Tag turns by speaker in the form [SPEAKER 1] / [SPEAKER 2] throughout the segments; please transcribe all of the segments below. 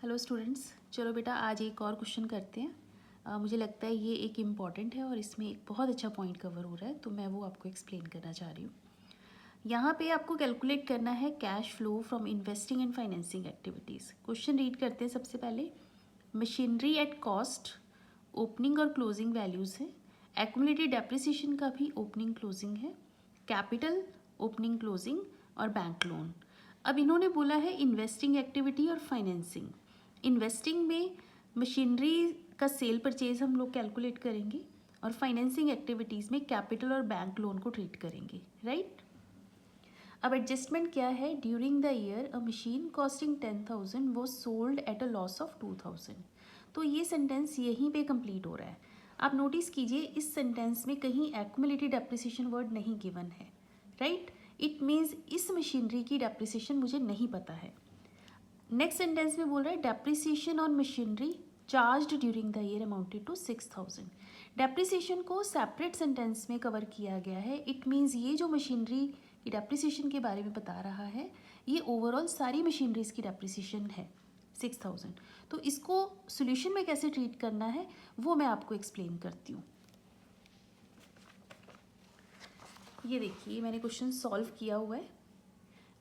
[SPEAKER 1] Hello students, चलो बेटा आज एक और क्वेश्चन करते हैं। मुझे लगता है ये एक इम्पॉर्टेंट है और इसमें एक बहुत अच्छा पॉइंट कवर हो रहा है, तो मैं वो आपको एक्सप्लेन करना चाह रही हूँ। यहाँ पे आपको कैलकुलेट करना है cash flow from investing and financing activities. Question read करते हैं सबसे पहले। मशीनरी एट कॉस्ट ओपनिंग और क्लोजिंग वैल्यूज़ है। एक्यूमुलेटेड डेप्रिसिएशन का भी ओपनिंग क्लोजिंग है। कैपिटल ओपनिंग क्लोजिंग और बैंक लोन। अब इन्होंने बोला है इन्वेस्टिंग एक्टिविटी और फाइनेंसिंग। इन्वेस्टिंग में मशीनरी का सेल परचेज हम लोग कैलकुलेट करेंगे और फाइनेंसिंग एक्टिविटीज़ में कैपिटल और बैंक लोन को ट्रीट करेंगे, राइट। अब एडजस्टमेंट क्या है? During the year a machine costing 10,000 was sold at a loss of 2,000। तो ये सेंटेंस यहीं पे कंप्लीट हो रहा है। आप नोटिस कीजिए इस सेंटेंस में कहीं एक्यूमुलेटेड डेप्रिसिएशन वर्ड नहीं गिवन है, राइट। इट मीन्स इस मशीनरी की डेप्रिसिएशन मुझे नहीं पता है। नेक्स्ट सेंटेंस में बोल रहा है depreciation on machinery charged during the year amounted to 6,000। Depreciation को सेपरेट सेंटेंस में कवर किया गया है। इट मीन्स ये जो मशीनरी की डेप्रिसिएशन के बारे में बता रहा है ये ओवरऑल सारी मशीनरीज की डेप्रिसिएशन है 6,000। तो इसको सॉल्यूशन में कैसे ट्रीट करना है वो मैं आपको एक्सप्लेन करती हूँ। ये देखिए मैंने क्वेश्चन सॉल्व किया हुआ है।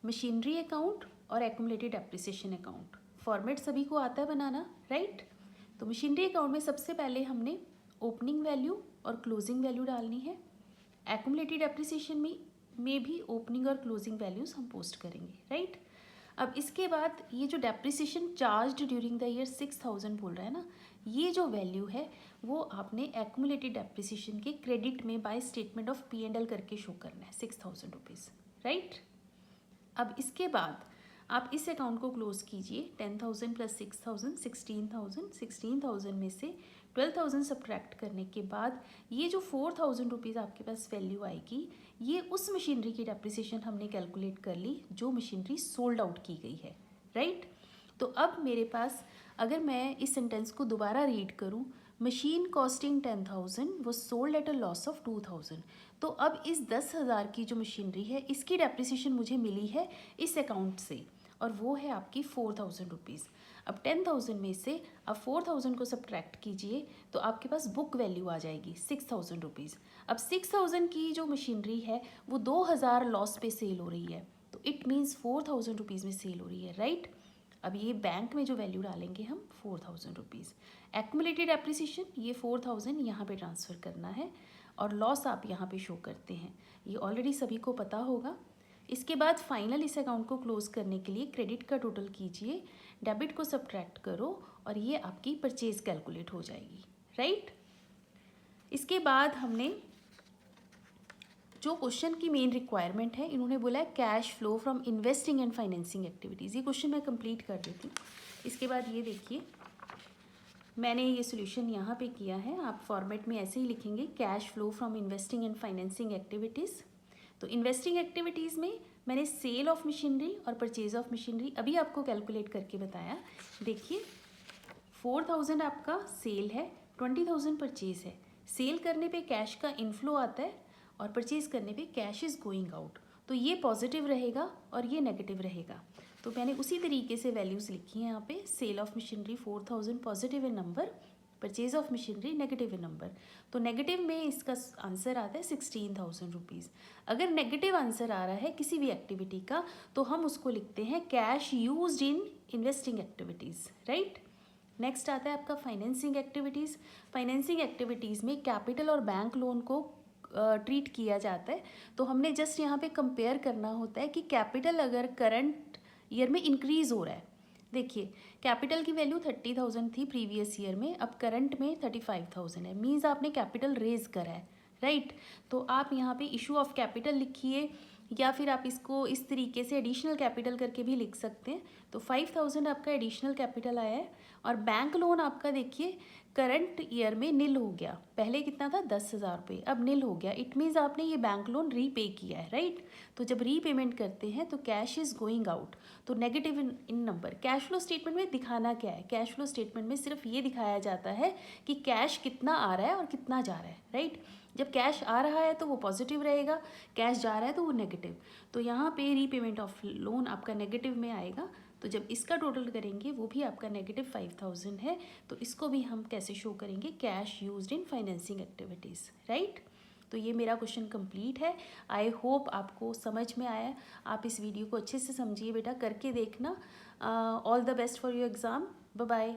[SPEAKER 1] मशीनरी अकाउंट और एक्यूमुलेटेड डेप्रिसिएशन अकाउंट फॉर्मेट सभी को आता है बनाना, राइट। तो मशीनरी अकाउंट में सबसे पहले हमने ओपनिंग वैल्यू और क्लोजिंग वैल्यू डालनी है। एक्यूमुलेटेड डेप्रिसिएशन में भी ओपनिंग और क्लोजिंग वैल्यूज हम पोस्ट करेंगे, राइट। अब इसके बाद ये जो depreciation charged during the year 6,000 बोल रहा है ना, ये जो वैल्यू है वो आपने एक्यूमुलेटेड डेप्रिसिएशन के क्रेडिट में बाय स्टेटमेंट ऑफ P&L करके शो करना है 6,000 रुपीज़, राइट। अब इसके बाद आप इस अकाउंट को क्लोज कीजिए। 10,000 प्लस 6,000 16,000। 16,000 में से 12,000 सब्ट्रैक्ट करने के बाद ये जो 4,000 रुपीज़ आपके पास वैल्यू आएगी ये उस मशीनरी की डेप्रिसिएशन हमने कैलकुलेट कर ली जो मशीनरी सोल्ड आउट की गई है, राइट। तो अब मेरे पास अगर मैं इस सेंटेंस को दोबारा रीड करूँ, मशीन कॉस्टिंग 10,000 वो sold at a loss of 2,000। तो अब इस 10,000 की जो मशीनरी है इसकी डेप्रिसिएशन मुझे मिली है इस अकाउंट से और वो है आपकी 4,000 रुपीज़। अब 10,000 में से आप 4,000 को सब्ट्रैक्ट कीजिए तो आपके पास बुक वैल्यू आ जाएगी 6,000 रुपीज़। अब 6,000 की जो मशीनरी है वो 2,000 लॉस पे सेल हो रही है, तो इट मीन्स 4,000 रुपीज़ में सेल हो रही है, राइट। अब ये बैंक में जो वैल्यू डालेंगे हम 4,000 रुपीज़। एक्यूमुलेटेड एप्रिसिएशन ये 4,000 यहाँ पे ट्रांसफ़र करना है और लॉस आप यहाँ पे शो करते हैं, ये ऑलरेडी सभी को पता होगा। इसके बाद फाइनल इस अकाउंट को क्लोज करने के लिए क्रेडिट का टोटल कीजिए, डेबिट को सब्ट्रैक्ट करो और ये आपकी परचेज कैलकुलेट हो जाएगी, राइट। इसके बाद हमने जो क्वेश्चन की मेन रिक्वायरमेंट है इन्होंने बोला है cash flow from investing and financing activities. ये क्वेश्चन मैं कंप्लीट कर देती हूँ। इसके बाद ये देखिए मैंने ये सोल्यूशन यहाँ पे किया है, आप फॉर्मेट में ऐसे ही लिखेंगे cash flow from investing and financing activities. तो इन्वेस्टिंग एक्टिविटीज़ में मैंने सेल ऑफ मशीनरी और परचेज ऑफ मशीनरी अभी आपको कैलकुलेट करके बताया। देखिए 4,000 आपका सेल है, 20,000 परचेज है। सेल करने पे कैश का इनफ्लो आता है और परचेज करने पे कैश इज़ गोइंग आउट, तो ये पॉजिटिव रहेगा और ये नेगेटिव रहेगा। तो मैंने उसी तरीके से वैल्यूज़ लिखी हैं यहाँ पे। Sale of machinery 4,000 positive in number, purchase of machinery negative in number. तो नेगेटिव में इसका आंसर आता है 16,000 रुपीज़। अगर नेगेटिव आंसर आ रहा है किसी भी एक्टिविटी का तो हम उसको लिखते हैं cash used in investing activities, right. Next आता है आपका फाइनेंसिंग एक्टिविटीज़। फाइनेंसिंग एक्टिविटीज़ में कैपिटल और बैंक लोन को ट्रीट किया जाता है। तो हमने जस्ट यहाँ पे कंपेयर करना होता है कि कैपिटल अगर करंट ईयर में इंक्रीज़ हो रहा है, देखिए कैपिटल की वैल्यू 30,000 थी प्रीवियस ईयर में, अब करंट में 35,000 है, मीन्स आपने कैपिटल रेज करा है, राइट। तो आप यहाँ पे इशू ऑफ कैपिटल लिखिए या फिर आप इसको इस तरीके से एडिशनल कैपिटल करके भी लिख सकते हैं। तो 5,000 आपका एडिशनल कैपिटल आया है और बैंक लोन आपका देखिए करंट ईयर में नील हो गया। पहले कितना था 10,000 रुपये, अब नील हो गया। इट मीन्स आपने ये बैंक लोन रीपे किया है, राइट। तो जब रीपेमेंट करते हैं तो कैश इज़ गोइंग आउट, तो negative in number. Cash flow statement में दिखाना क्या है? कैश फ्लो स्टेटमेंट में सिर्फ ये दिखाया जाता है कि कैश कितना आ रहा है और कितना जा रहा है, राइट। जब कैश आ रहा है तो वो पॉजिटिव रहेगा, कैश जा रहा है तो वो नेगेटिव। तो यहाँ पे रीपेमेंट ऑफ लोन आपका नेगेटिव में आएगा, तो जब इसका टोटल करेंगे वो भी आपका -5000 है, तो इसको भी हम कैसे शो करेंगे, cash used in financing activities, right. तो ये मेरा क्वेश्चन कंप्लीट है। आई होप आपको समझ में आया। आप इस वीडियो को अच्छे से समझिए बेटा, करके देखना। All the best for your exam. Bye bye.